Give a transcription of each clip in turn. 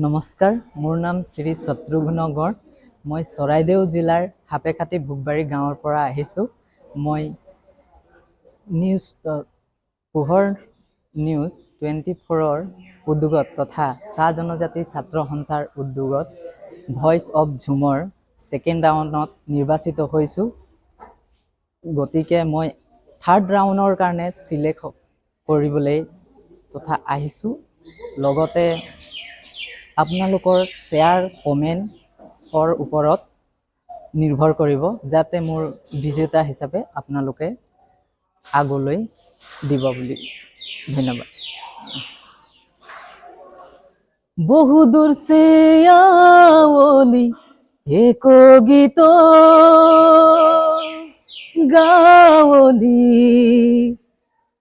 নমস্কাৰ, মোৰ নাম শ্ৰী শত্ৰুঘ্ন গড়। মই চৰাইদেউ জিলাৰ হাপেখাতি ভোগবাৰী গাঁৱৰ পৰা আহিছোঁ। মই পোহৰ নিউজ 24ৰ উদ্যোগত তথা চাহ জনজাতি ছাত্ৰ সন্থাৰ উদ্যোগত ভইচ অৱ ঝুমৰ ছেকেণ্ড ৰাউণ্ডত নিৰ্বাচিত হৈছোঁ। গতিকে মই থাৰ্ড ৰাউণ্ডৰ কাৰণে চিলেক্ট কৰিবলৈ তথা আহিছোঁ। লগতে আপোনালোকৰ শ্বেয়াৰ কমেণ্টৰ ওপৰত নিৰ্ভৰ কৰিব যাতে মোৰ বিজেতা হিচাপে আপোনালোকে আগলৈ দিব বুলি। ধন্যবাদ। বহুদূর সে আওলি এক গীত গাওলি,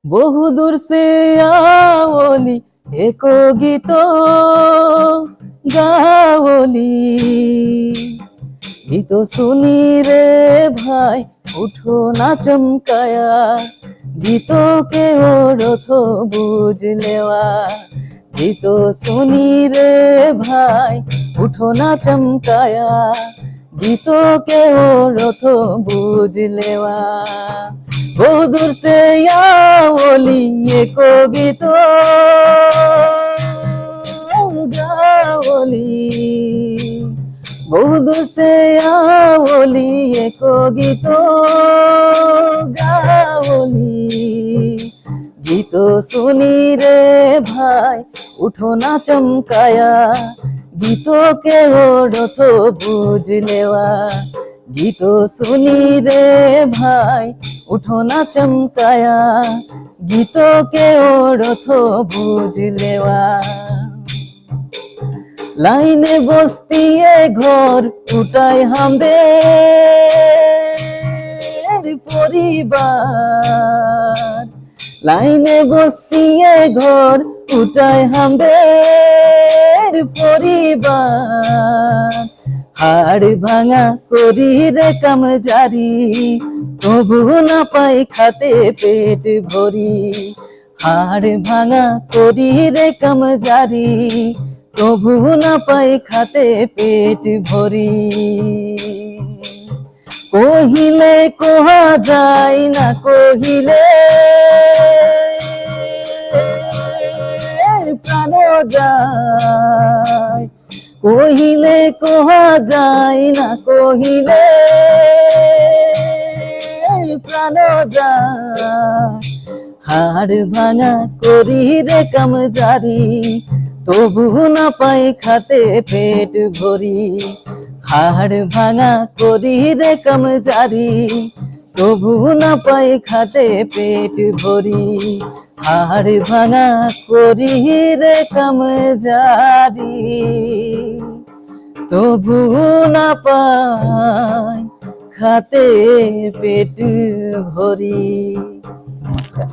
বহুদূর সে আওলি এক গীত গাওলি, গীত শুনি রে ভাই উঠো না চমকায়া, গীত কে অর্থ বুঝলেওয়া, গীত শুনি রে ভাই উঠো না চমকায়া, গীত কে অর্থ বুঝলেওয়া, বহুদূর সে আওলি এক গীত গাওলি, বহুদূর সে আওলি এক গীত গাওলি, গীত শুনি রে ভাই উঠো না চমকায়া, গীত কে অর্থ বুঝলেওয়া, গীত শুনি রে ভাই উঠো না চমকায়া, গীত কে অর্থ বুঝলেওয়া, লাইনে বস্তিয়ে ঘর উঠায় হামদের পরিবার, লাইনে বস্তিয়ে ঘর উঠায় হামদের পরিবার, হাড় ভাঙা করি রে কাম জারি, তবু না পাই খাতে পেট ভরি, হাড় ভাঙা করি রে কাম জারি, তবু না পাই খাতে পেট ভরি, কহিলে কোহা যায় না কহিলে প্রাণ যায়, কহিলে কোহা যায় না কহিলে প্রাণ যায়, হাড় ভাঙা করি রে কাম জারি, তবু না পাই খাতে পেট ভরি, হাড় ভাঙা করি রে কাম জারি, তবু না পাই খাতে পেট ভরি, হাড় ভাঙা করি রে কাম জারি, তবু না পাই খাতে পেট ভরি। নমস্কার।